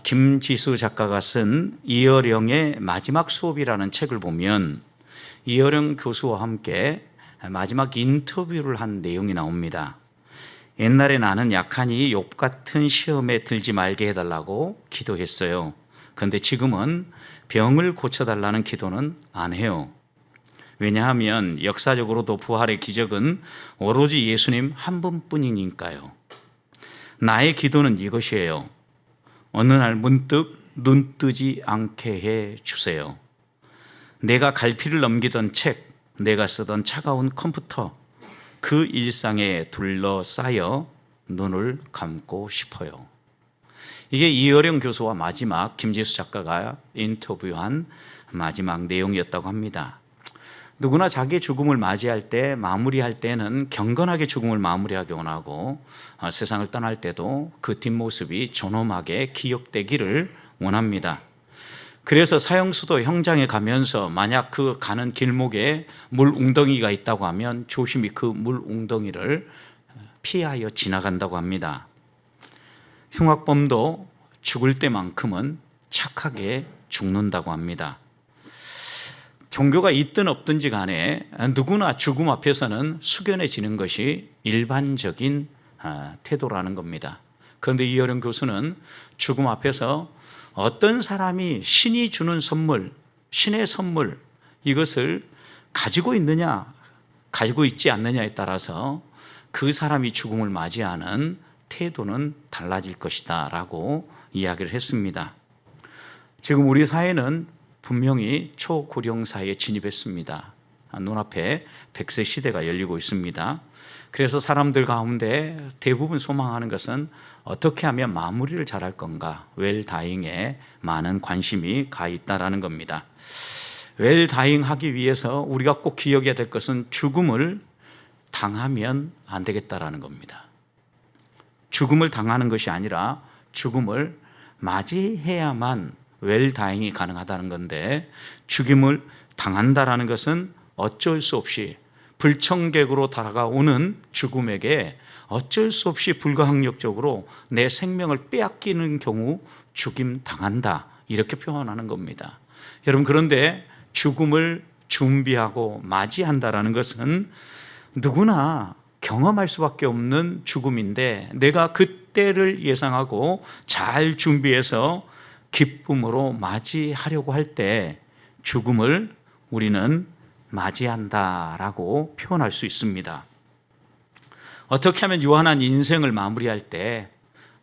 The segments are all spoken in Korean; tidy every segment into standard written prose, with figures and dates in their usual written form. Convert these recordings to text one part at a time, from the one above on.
김지수 작가가 쓴 이어령의 마지막 수업이라는 책을 보면 이어령 교수와 함께 마지막 인터뷰를 한 내용이 나옵니다. 옛날에 나는 약하니 욥 같은 시험에 들지 말게 해달라고 기도했어요. 그런데 지금은 병을 고쳐달라는 기도는 안 해요. 왜냐하면 역사적으로도 부활의 기적은 오로지 예수님 한 분뿐이니까요. 나의 기도는 이것이에요. 어느 날 문득 눈 뜨지 않게 해 주세요. 내가 갈피를 넘기던 책, 내가 쓰던 차가운 컴퓨터, 그 일상에 둘러싸여 눈을 감고 싶어요. 이게 이어령 교수와 마지막 김지수 작가가 인터뷰한 마지막 내용이었다고 합니다. 누구나 자기의 죽음을 맞이할 때, 마무리할 때는 경건하게 죽음을 마무리하기 원하고 세상을 떠날 때도 그 뒷모습이 존엄하게 기억되기를 원합니다. 그래서 사형수도 형장에 가면서 만약 그 가는 길목에 물 웅덩이가 있다고 하면 조심히 그 물 웅덩이를 피하여 지나간다고 합니다. 흉악범도 죽을 때만큼은 착하게 죽는다고 합니다. 종교가 있든 없든지 간에 누구나 죽음 앞에서는 숙연해지는 것이 일반적인 태도라는 겁니다. 그런데 이어령 교수는 죽음 앞에서 어떤 사람이 신이 주는 선물, 신의 선물, 이것을 가지고 있느냐, 가지고 있지 않느냐에 따라서 그 사람이 죽음을 맞이하는 태도는 달라질 것이다 라고 이야기를 했습니다. 지금 우리 사회는 분명히 초고령 사회에 진입했습니다. 눈앞에 100세 시대가 열리고 있습니다. 그래서 사람들 가운데 대부분 소망하는 것은 어떻게 하면 마무리를 잘할 건가, 웰다잉에 많은 관심이 가 있다라는 겁니다. 웰다잉 하기 위해서 우리가 꼭 기억해야 될 것은 죽음을 당하면 안 되겠다라는 겁니다. 죽음을 당하는 것이 아니라 죽음을 맞이해야만 웰다잉이 가능하다는 건데, 죽임을 당한다라는 것은 어쩔 수 없이 불청객으로 다가오는 죽음에게 어쩔 수 없이 불가항력적으로 내 생명을 빼앗기는 경우 죽임 당한다, 이렇게 표현하는 겁니다. 여러분, 그런데 죽음을 준비하고 맞이한다라는 것은 누구나 경험할 수밖에 없는 죽음인데, 내가 그때를 예상하고 잘 준비해서 기쁨으로 맞이하려고 할 때 죽음을 우리는 맞이한다라고 표현할 수 있습니다. 어떻게 하면 유한한 인생을 마무리할 때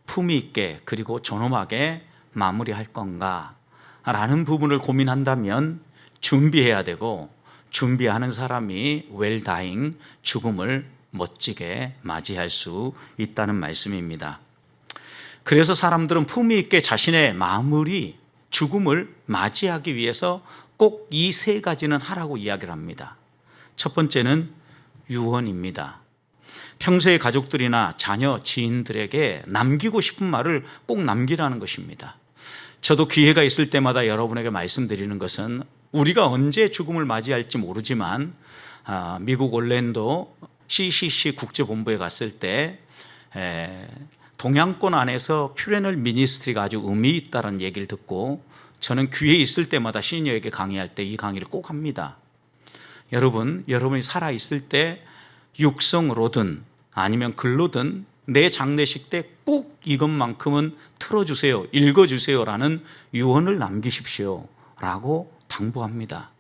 품위 있게 그리고 존엄하게 마무리할 건가 라는 부분을 고민한다면 준비해야 되고, 준비하는 사람이 웰다잉, 죽음을 멋지게 맞이할 수 있다는 말씀입니다. 그래서 사람들은 품위 있게 자신의 마무리, 죽음을 맞이하기 위해서 꼭 이 세 가지는 하라고 이야기를 합니다. 첫 번째는 유언입니다. 평소에 가족들이나 자녀, 지인들에게 남기고 싶은 말을 꼭 남기라는 것입니다. 저도 기회가 있을 때마다 여러분에게 말씀드리는 것은, 우리가 언제 죽음을 맞이할지 모르지만 미국 올랜도 CCC 국제본부에 갔을 때 동양권 안에서 퓨레널 미니스트리가 아주 의미 있다는 얘기를 듣고, 저는 기회 있을 때마다 시니어에게 강의할 때 이 강의를 꼭 합니다. 여러분이 살아있을 때 육성으로든 아니면 글로든 내 장례식 때 꼭 이것만큼은 틀어주세요, 읽어주세요라는 유언을 남기십시오 라고 당부합니다.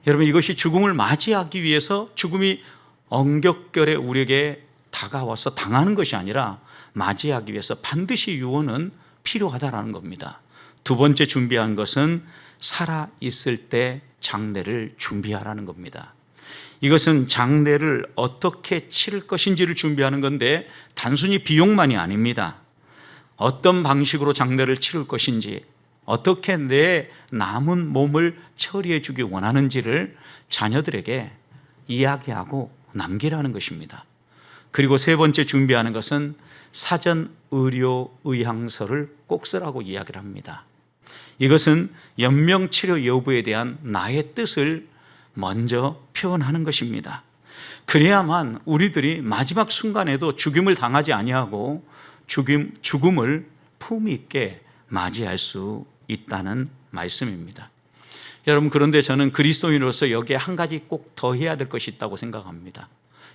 여러분, 이것이 죽음을 맞이하기 위해서 죽음이 엉격결에 우리에게 다가와서 당하는 것이 아니라 맞이하기 위해서 반드시 유언은 필요하다라는 겁니다. 두 번째 준비한 것은 살아있을 때 장례를 준비하라는 겁니다. 이것은 장례를 어떻게 치를 것인지를 준비하는 건데 단순히 비용만이 아닙니다. 어떤 방식으로 장례를 치를 것인지, 어떻게 내 남은 몸을 처리해 주기 원하는지를 자녀들에게 이야기하고 남기라는 것입니다. 그리고 세 번째 준비하는 것은 사전 의료 의향서를 꼭 쓰라고 이야기를 합니다. 이것은 연명치료 여부에 대한 나의 뜻을 먼저 표현하는 것입니다. 그래야만 우리들이 마지막 순간에도 죽임을 당하지 아니하고 죽음을 품위 있게 맞이할 수 있다는 말씀입니다. 여러분, 그런데 저는 그리스도인으로서 여기에 한 가지 꼭 더 해야 될 것이 있다고 생각합니다.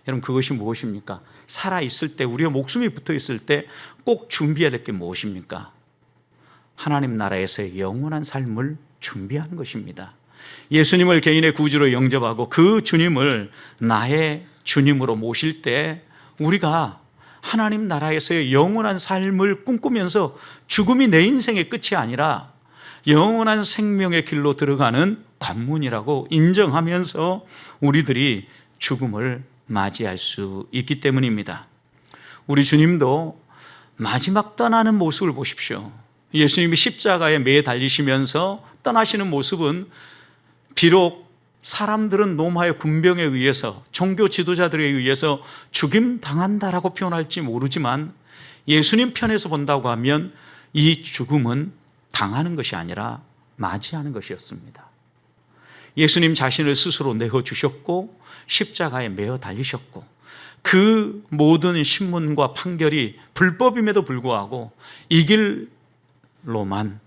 여러분, 그것이 무엇입니까? 살아있을 때, 우리의 목숨이 붙어 있을 때 꼭 준비해야 될 게 무엇입니까? 하나님 나라에서의 영원한 삶을 준비하는 것입니다. 예수님을 개인의 구주로 영접하고 그 주님을 나의 주님으로 모실 때 우리가 하나님 나라에서의 영원한 삶을 꿈꾸면서 죽음이 내 인생의 끝이 아니라 영원한 생명의 길로 들어가는 관문이라고 인정하면서 우리들이 죽음을 맞이할 수 있기 때문입니다. 우리 주님도 마지막 떠나는 모습을 보십시오. 예수님이 십자가에 매 달리시면서 떠나시는 모습은 비록 사람들은 로마의 군병에 의해서, 종교 지도자들에 의해서 죽임당한다라고 표현할지 모르지만 예수님 편에서 본다고 하면 이 죽음은 당하는 것이 아니라 맞이하는 것이었습니다. 예수님 자신을 스스로 내어주셨고 십자가에 매어 달리셨고 그 모든 신문과 판결이 불법임에도 불구하고 이 길로만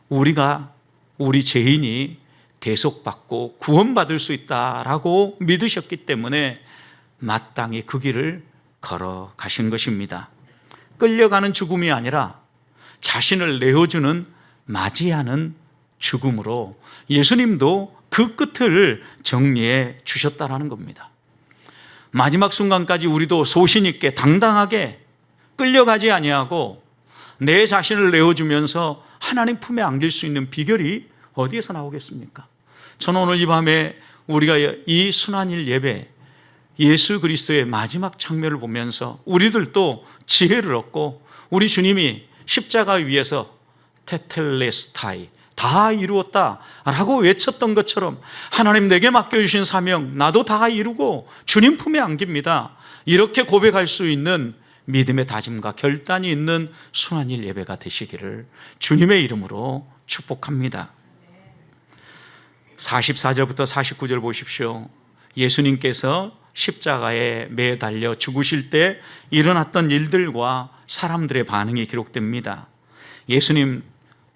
우리 죄인이 대속받고 구원받을 수 있다라고 믿으셨기 때문에 마땅히 그 길을 걸어가신 것입니다. 끌려가는 죽음이 아니라 자신을 내어주는 맞이하는 죽음으로 예수님도 그 끝을 정리해 주셨다라는 겁니다. 마지막 순간까지 우리도 소신 있게 당당하게 끌려가지 아니하고 내 자신을 내어주면서 하나님 품에 안길 수 있는 비결이 어디에서 나오겠습니까? 저는 오늘 이 밤에 우리가 이 순환일 예배, 예수 그리스도의 마지막 장면을 보면서 우리들도 지혜를 얻고 우리 주님이 십자가 위에서 테텔레스타이, 다 이루었다라고 외쳤던 것처럼 하나님 내게 맡겨주신 사명 나도 다 이루고 주님 품에 안깁니다. 이렇게 고백할 수 있는 믿음의 다짐과 결단이 있는 순환일 예배가 되시기를 주님의 이름으로 축복합니다. 44절부터 49절 보십시오. 예수님께서 십자가에 매달려 죽으실 때 일어났던 일들과 사람들의 반응이 기록됩니다. 예수님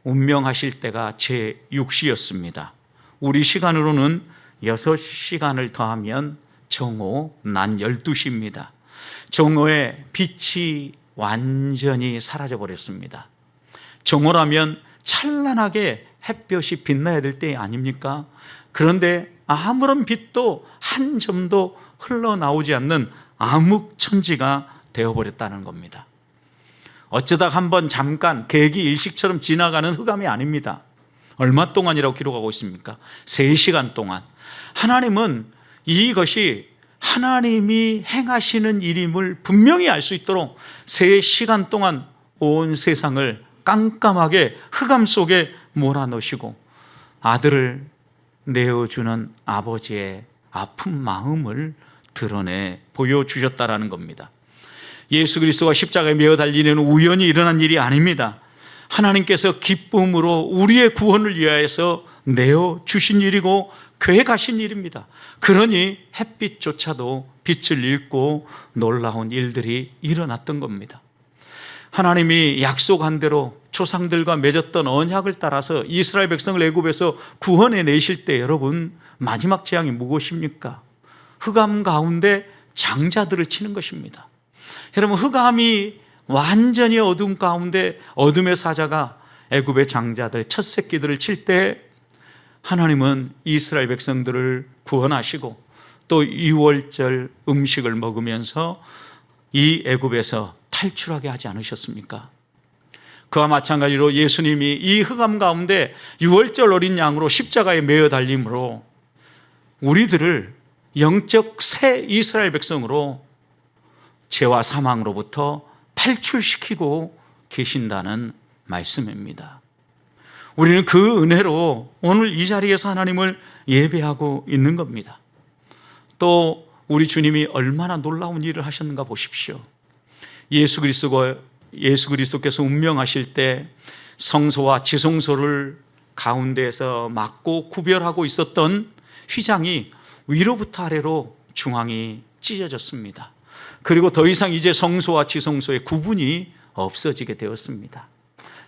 운명하실 때가 제6시였습니다. 우리 시간으로는 6시간을 더하면 정오 낮 12시입니다. 정오의 빛이 완전히 사라져버렸습니다. 정오라면 찬란하게 햇볕이 빛나야 될 때 아닙니까? 그런데 아무런 빛도 한 점도 흘러나오지 않는 암흑천지가 되어버렸다는 겁니다. 어쩌다 한번 잠깐 계기 일식처럼 지나가는 흑암이 아닙니다. 얼마 동안이라고 기록하고 있습니까? 3시간 동안. 하나님은 이것이 하나님이 행하시는 일임을 분명히 알 수 있도록 3시간 동안 온 세상을 깜깜하게 흑암 속에 몰아넣으시고 아들을 내어주는 아버지의 아픈 마음을 드러내 보여주셨다라는 겁니다. 예수 그리스도가 십자가에 매어 달리는 우연히 일어난 일이 아닙니다. 하나님께서 기쁨으로 우리의 구원을 위하여서 내어주신 일이고 계획하신 일입니다. 그러니 햇빛조차도 빛을 잃고 놀라운 일들이 일어났던 겁니다. 하나님이 약속한 대로 조상들과 맺었던 언약을 따라서 이스라엘 백성을 애굽에서 구원해 내실 때 여러분 마지막 재앙이 무엇입니까? 흑암 가운데 장자들을 치는 것입니다. 여러분 흑암이 완전히 어둠 가운데 어둠의 사자가 애굽의 장자들 첫 새끼들을 칠 때 하나님은 이스라엘 백성들을 구원하시고 또 6월절 음식을 먹으면서 이 애굽에서 탈출하게 하지 않으셨습니까? 그와 마찬가지로 예수님이 이 흑암 가운데 6월절 어린 양으로 십자가에 매어 달림으로 우리들을 영적 새 이스라엘 백성으로 죄와 사망으로부터 탈출시키고 계신다는 말씀입니다. 우리는 그 은혜로 오늘 이 자리에서 하나님을 예배하고 있는 겁니다. 또 우리 주님이 얼마나 놀라운 일을 하셨는가 보십시오. 예수 그리스도께서 운명하실 때 성소와 지성소를 가운데에서 막고 구별하고 있었던 휘장이 위로부터 아래로 중앙이 찢어졌습니다. 그리고 더 이상 이제 성소와 지성소의 구분이 없어지게 되었습니다.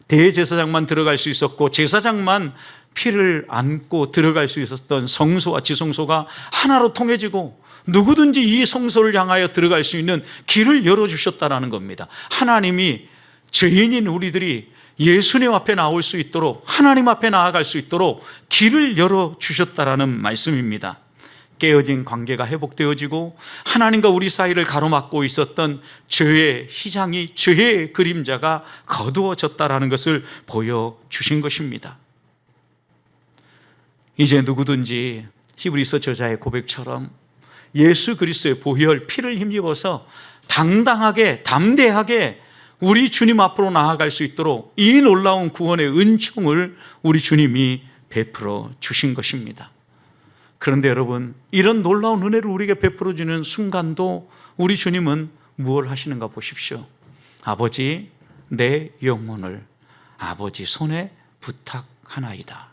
대제사장만 들어갈 수 있었고 제사장만 피를 안고 들어갈 수 있었던 성소와 지성소가 하나로 통해지고 누구든지 이 성소를 향하여 들어갈 수 있는 길을 열어주셨다는 겁니다. 하나님이 죄인인 우리들이 예수님 앞에 나올 수 있도록, 하나님 앞에 나아갈 수 있도록 길을 열어주셨다는 말씀입니다. 깨어진 관계가 회복되어지고 하나님과 우리 사이를 가로막고 있었던 죄의 희장이, 죄의 그림자가 거두어졌다는 것을 보여주신 것입니다. 이제 누구든지 히브리서 저자의 고백처럼 예수 그리스도의 보혈, 피를 힘입어서 당당하게, 담대하게 우리 주님 앞으로 나아갈 수 있도록 이 놀라운 구원의 은총을 우리 주님이 베풀어 주신 것입니다. 그런데 여러분, 이런 놀라운 은혜를 우리에게 베풀어 주는 순간도 우리 주님은 무엇을 하시는가 보십시오. 아버지, 내 영혼을 아버지 손에 부탁하나이다.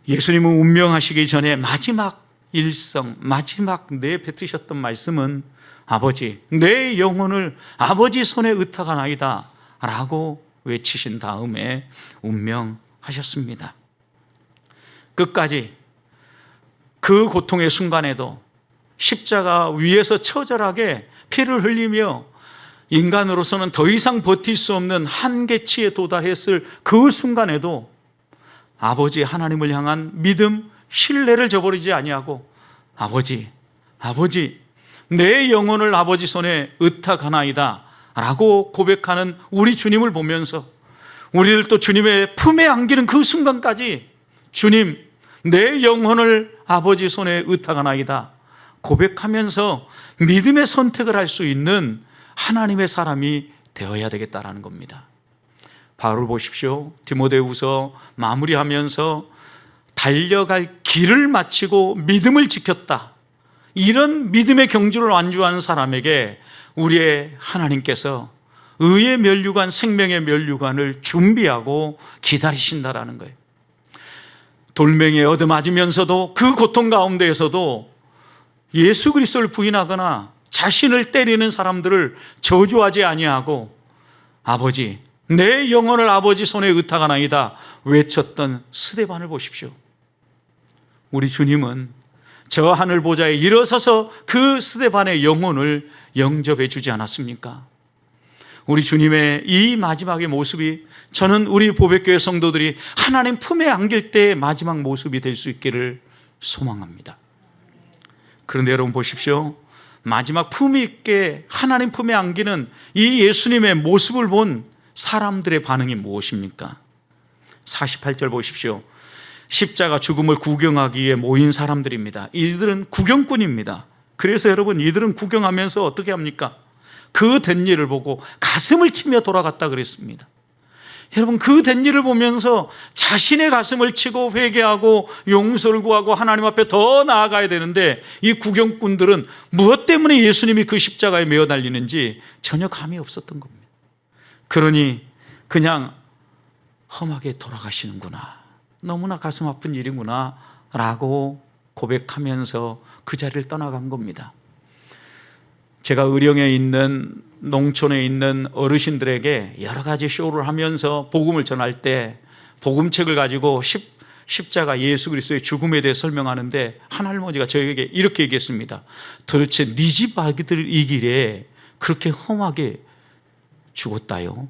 예수님은 운명하시기 전에 마지막 일성, 마지막 내뱉으셨던 말씀은 아버지, 내 영혼을 아버지 손에 의탁하나이다 라고 외치신 다음에 운명하셨습니다. 끝까지 그 고통의 순간에도 십자가 위에서 처절하게 피를 흘리며 인간으로서는 더 이상 버틸 수 없는 한계치에 도달했을 그 순간에도 아버지 하나님을 향한 믿음, 신뢰를 저버리지 아니하고 아버지, 내 영혼을 아버지 손에 의탁하나이다 라고 고백하는 우리 주님을 보면서 우리를 또 주님의 품에 안기는 그 순간까지 주님, 내 영혼을 아버지 손에 의탁하나이다 고백하면서 믿음의 선택을 할 수 있는 하나님의 사람이 되어야 되겠다라는 겁니다. 바울을 보십시오. 디모데후서 마무리하면서 달려갈 길을 마치고 믿음을 지켰다. 이런 믿음의 경주를 완주한 사람에게 우리의 하나님께서 의의 면류관, 생명의 면류관을 준비하고 기다리신다라는 거예요. 돌멩이에 얻어맞으면서도 그 고통 가운데에서도 예수 그리스도를 부인하거나 자신을 때리는 사람들을 저주하지 아니하고 아버지, 내 영혼을 아버지 손에 의탁하나이다 외쳤던 스데반을 보십시오. 우리 주님은 저 하늘 보좌에 일어서서 그 스데반의 영혼을 영접해 주지 않았습니까? 우리 주님의 이 마지막의 모습이 저는 우리 보배교회 성도들이 하나님 품에 안길 때의 마지막 모습이 될 수 있기를 소망합니다. 그런데 여러분 보십시오. 마지막 품위 있게 하나님 품에 안기는 이 예수님의 모습을 본 사람들의 반응이 무엇입니까? 48절 보십시오. 십자가 죽음을 구경하기 위해 모인 사람들입니다. 이들은 구경꾼입니다. 그래서 여러분, 이들은 구경하면서 어떻게 합니까? 그 된 일을 보고 가슴을 치며 돌아갔다 그랬습니다. 여러분, 그 된 일을 보면서 자신의 가슴을 치고 회개하고 용서를 구하고 하나님 앞에 더 나아가야 되는데 이 구경꾼들은 무엇 때문에 예수님이 그 십자가에 매어 달리는지 전혀 감이 없었던 겁니다. 그러니 그냥 험하게 돌아가시는구나, 너무나 가슴 아픈 일이구나 라고 고백하면서 그 자리를 떠나간 겁니다. 제가 의령에 있는, 농촌에 있는 어르신들에게 여러 가지 쇼를 하면서 복음을 전할 때 복음책을 가지고 십자가 예수 그리스도의 죽음에 대해 설명하는데 한 할머니가 저에게 이렇게 얘기했습니다. 도대체 네 집 아기들 이 길에 그렇게 험하게 죽었다요?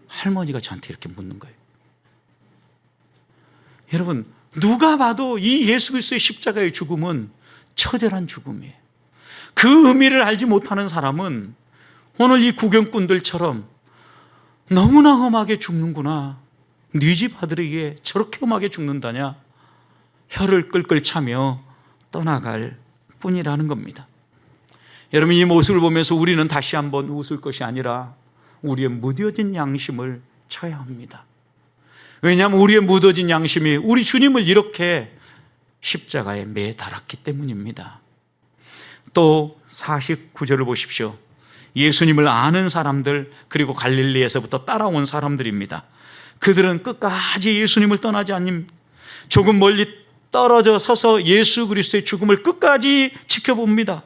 할머니가 저한테 이렇게 묻는 거예요. 여러분, 누가 봐도 이 예수 그리스도의 십자가의 죽음은 처절한 죽음이에요. 그 의미를 알지 못하는 사람은 오늘 이 구경꾼들처럼 너무나 험하게 죽는구나, 네 집 아들에게 저렇게 험하게 죽는다냐, 혀를 끌끌 차며 떠나갈 뿐이라는 겁니다. 여러분, 이 모습을 보면서 우리는 다시 한번 웃을 것이 아니라 우리의 무뎌진 양심을 쳐야 합니다. 왜냐하면 우리의 묻어진 양심이 우리 주님을 이렇게 십자가에 매달았기 때문입니다. 또 49절을 보십시오. 예수님을 아는 사람들, 그리고 갈릴리에서부터 따라온 사람들입니다. 그들은 끝까지 예수님을 떠나지 않는, 조금 멀리 떨어져 서서 예수 그리스도의 죽음을 끝까지 지켜봅니다.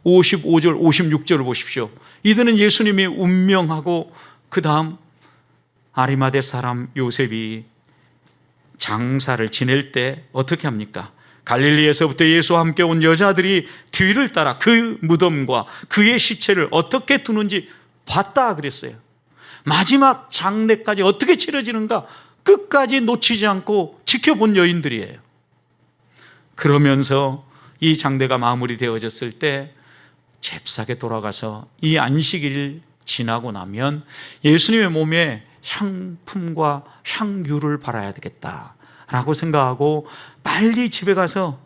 55절, 56절을 보십시오. 이들은 예수님이 운명하고 그 다음 아리마대 사람 요셉이 장사를 지낼 때 어떻게 합니까? 갈릴리에서부터 예수와 함께 온 여자들이 뒤를 따라 그 무덤과 그의 시체를 어떻게 두는지 봤다 그랬어요. 마지막 장례까지 어떻게 치러지는가 끝까지 놓치지 않고 지켜본 여인들이에요. 그러면서 이 장례가 마무리되어졌을 때 잽싸게 돌아가서 이 안식일 지나고 나면 예수님의 몸에 향품과 향유를 발라야 되겠다라고 생각하고 빨리 집에 가서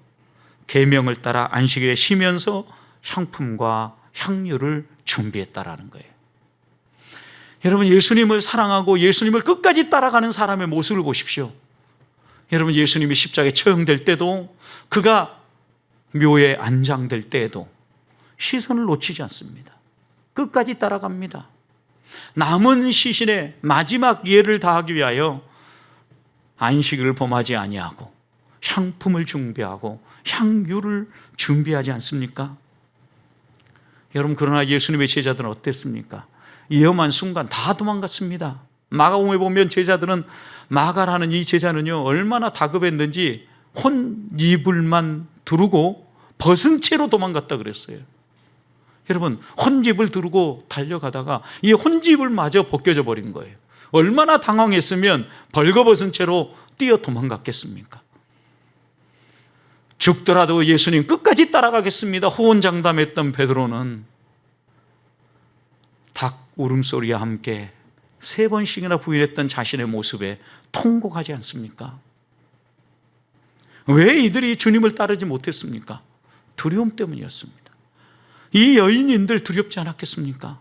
계명을 따라 안식일에 쉬면서 향품과 향유를 준비했다라는 거예요. 여러분, 예수님을 사랑하고 예수님을 끝까지 따라가는 사람의 모습을 보십시오. 여러분, 예수님이 십자가에 처형될 때도, 그가 묘에 안장될 때에도 시선을 놓치지 않습니다. 끝까지 따라갑니다. 남은 시신의 마지막 예를 다하기 위하여 안식일을 범하지 아니하고 향품을 준비하고 향유를 준비하지 않습니까? 여러분, 그러나 예수님의 제자들은 어땠습니까? 위험한 순간 다 도망갔습니다. 마가복음에 보면 제자들은, 마가라는 이 제자는요 얼마나 다급했는지 혼이불만 두르고 벗은 채로 도망갔다 그랬어요. 여러분, 혼집을 두르고 달려가다가 이 혼집을 마저 벗겨져 버린 거예요. 얼마나 당황했으면 벌거벗은 채로 뛰어 도망갔겠습니까? 죽더라도 예수님 끝까지 따라가겠습니다 호언장담했던 베드로는 닭 울음소리와 함께 3번씩이나 부인했던 자신의 모습에 통곡하지 않습니까? 왜 이들이 주님을 따르지 못했습니까? 두려움 때문이었습니다. 이 여인인들 두렵지 않았겠습니까?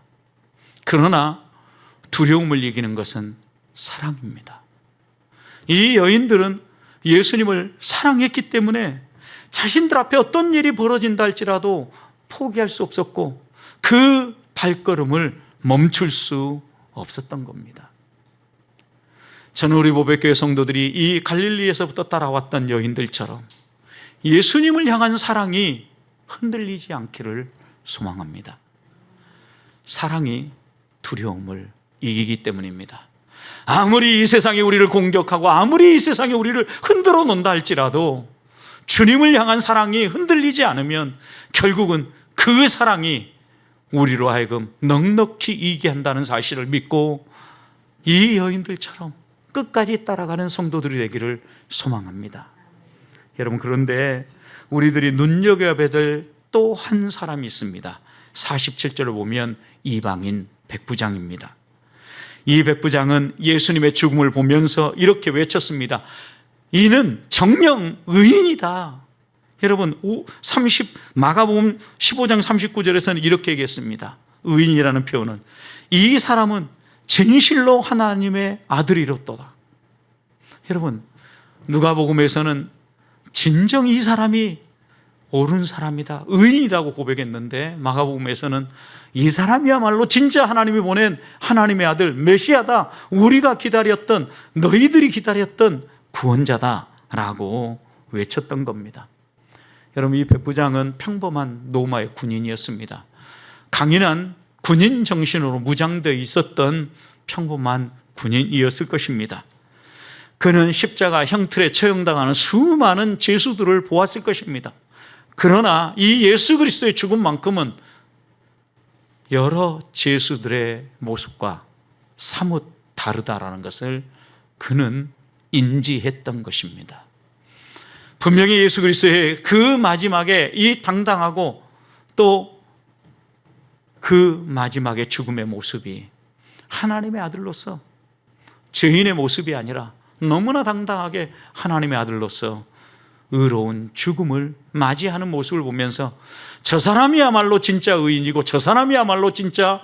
그러나 두려움을 이기는 것은 사랑입니다. 이 여인들은 예수님을 사랑했기 때문에 자신들 앞에 어떤 일이 벌어진다 할지라도 포기할 수 없었고 그 발걸음을 멈출 수 없었던 겁니다. 저는 우리 보배교회 성도들이 이 갈릴리에서부터 따라왔던 여인들처럼 예수님을 향한 사랑이 흔들리지 않기를 소망합니다. 사랑이 두려움을 이기기 때문입니다. 아무리 이 세상이 우리를 공격하고 아무리 이 세상이 우리를 흔들어 놓는다 할지라도 주님을 향한 사랑이 흔들리지 않으면 결국은 그 사랑이 우리로 하여금 넉넉히 이기게 한다는 사실을 믿고 이 여인들처럼 끝까지 따라가는 성도들이 되기를 소망합니다. 여러분, 그런데 우리들이 눈여겨야 될 또 한 사람이 있습니다. 47절을 보면 이방인 백부장입니다. 이 백부장은 예수님의 죽음을 보면서 이렇게 외쳤습니다. 이는 정령 의인이다. 여러분, 마가복음 15장 39절에서는 이렇게 얘기했습니다. 의인이라는 표현은 이 사람은 진실로 하나님의 아들이로도다. 여러분, 누가복음에서는 진정 이 사람이 옳은 사람이다, 의인이라고 고백했는데 마가복음에서는 이 사람이야말로 진짜 하나님이 보낸 하나님의 아들 메시아다, 우리가 기다렸던, 너희들이 기다렸던 구원자다라고 외쳤던 겁니다. 여러분, 이 백부장은 평범한 로마의 군인이었습니다. 강인한 군인 정신으로 무장되어 있었던 평범한 군인이었을 것입니다. 그는 십자가 형틀에 처형당하는 수많은 죄수들을 보았을 것입니다. 그러나 이 예수 그리스도의 죽음만큼은 여러 죄수들의 모습과 사뭇 다르다라는 것을 그는 인지했던 것입니다. 분명히 예수 그리스도의 그 마지막에 이 당당하고 또 그 마지막의 죽음의 모습이 하나님의 아들로서 죄인의 모습이 아니라 너무나 당당하게 하나님의 아들로서 의로운 죽음을 맞이하는 모습을 보면서 저 사람이야말로 진짜 의인이고 저 사람이야말로 진짜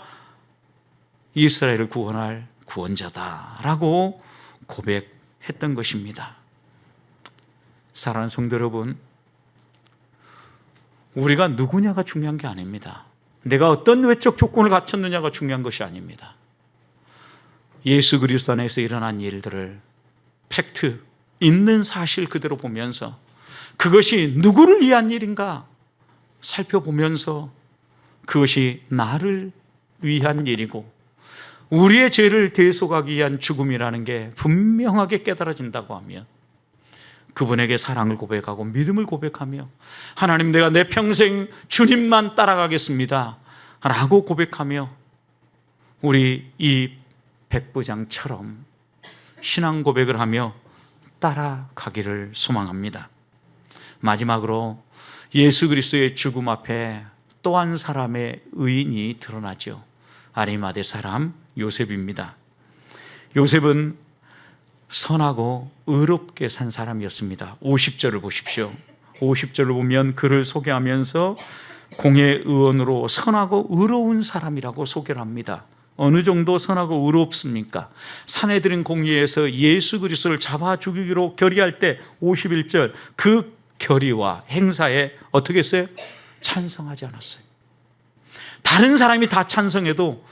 이스라엘을 구원할 구원자다라고 고백했던 것입니다. 사랑하는 성도 여러분, 우리가 누구냐가 중요한 게 아닙니다. 내가 어떤 외적 조건을 갖췄느냐가 중요한 것이 아닙니다. 예수 그리스도 안에서 일어난 일들을 팩트, 있는 사실 그대로 보면서 그것이 누구를 위한 일인가 살펴보면서 그것이 나를 위한 일이고 우리의 죄를 대속하기 위한 죽음이라는 게 분명하게 깨달아진다고 하면 그분에게 사랑을 고백하고 믿음을 고백하며 하나님, 내가 내 평생 주님만 따라가겠습니다 라고 고백하며 우리 이 백부장처럼 신앙 고백을 하며 따라가기를 소망합니다. 마지막으로 예수 그리스도의 죽음 앞에 또 한 사람의 의인이 드러나죠. 아리마대 사람 요셉입니다. 요셉은 선하고 의롭게 산 사람이었습니다. 50절을 보십시오. 50절을 보면 그를 소개하면서 공의 의원으로 선하고 의로운 사람이라고 소개를 합니다. 어느 정도 선하고 의롭습니까? 사내들인 공의에서 예수 그리스도를 잡아 죽이기로 결의할 때 51절 그 결의와 행사에 어떻게 했어요? 찬성하지 않았어요. 다른 사람이 다 찬성해도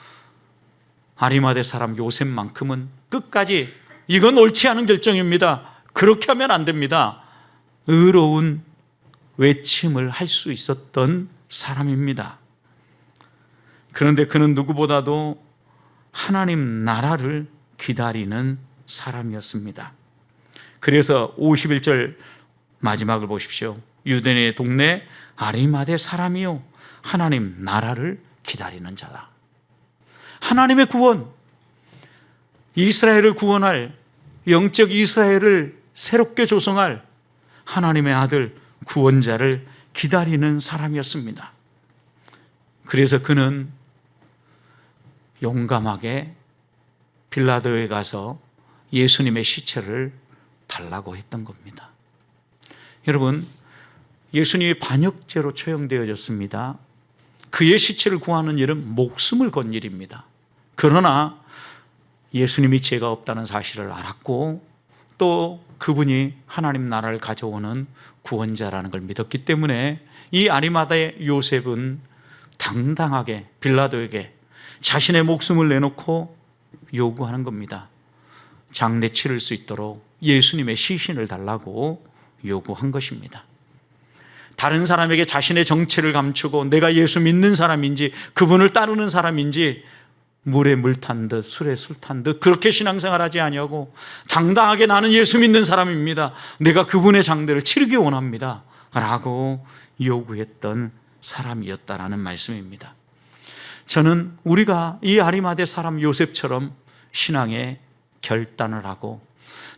아리마대 사람 요셉만큼은 끝까지 이건 옳지 않은 결정입니다, 그렇게 하면 안 됩니다, 의로운 외침을 할 수 있었던 사람입니다. 그런데 그는 누구보다도 하나님 나라를 기다리는 사람이었습니다. 그래서 51절 마지막을 보십시오. 유대인의 동네 아리마대 사람이요 하나님 나라를 기다리는 자다. 하나님의 구원, 이스라엘을 구원할, 영적 이스라엘을 새롭게 조성할 하나님의 아들 구원자를 기다리는 사람이었습니다. 그래서 그는 용감하게 빌라도에 가서 예수님의 시체를 달라고 했던 겁니다. 여러분, 예수님이 반역죄로 처형되어졌습니다. 그의 시체를 구하는 일은 목숨을 건 일입니다. 그러나 예수님이 죄가 없다는 사실을 알았고 또 그분이 하나님 나라를 가져오는 구원자라는 걸 믿었기 때문에 이 아리마다의 요셉은 당당하게 빌라도에게 자신의 목숨을 내놓고 요구하는 겁니다. 장례 치를 수 있도록 예수님의 시신을 달라고 요구한 것입니다. 다른 사람에게 자신의 정체를 감추고 내가 예수 믿는 사람인지 그분을 따르는 사람인지 물에 물 탄 듯 술에 술 탄 듯 그렇게 신앙생활하지 아니하고 당당하게 나는 예수 믿는 사람입니다, 내가 그분의 장례를 치르기 원합니다 라고 요구했던 사람이었다라는 말씀입니다. 저는 우리가 이 아리마대 사람 요셉처럼 신앙의 결단을 하고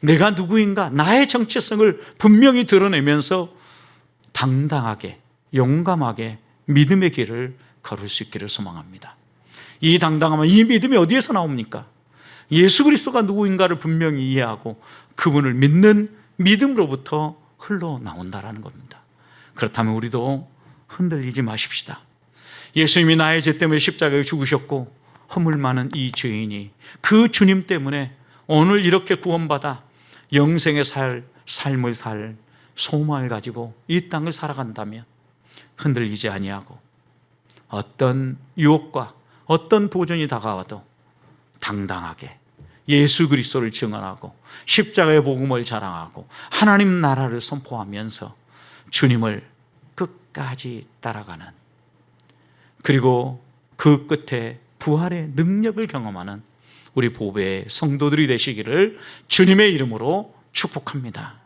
내가 누구인가, 나의 정체성을 분명히 드러내면서 당당하게 용감하게 믿음의 길을 걸을 수 있기를 소망합니다. 이 당당함은, 이 믿음이 어디에서 나옵니까? 예수 그리스도가 누구인가를 분명히 이해하고 그분을 믿는 믿음으로부터 흘러나온다라는 겁니다. 그렇다면 우리도 흔들리지 마십시다. 예수님이 나의 죄 때문에 십자가에 죽으셨고 허물 많은 이 죄인이 그 주님 때문에 오늘 이렇게 구원받아 영생의 삶을 살 소망을 가지고 이 땅을 살아간다면 흔들리지 아니하고 어떤 유혹과 어떤 도전이 다가와도 당당하게 예수 그리스도를 증언하고 십자가의 복음을 자랑하고 하나님 나라를 선포하면서 주님을 끝까지 따라가는, 그리고 그 끝에 부활의 능력을 경험하는 우리 보배의 성도들이 되시기를 주님의 이름으로 축복합니다.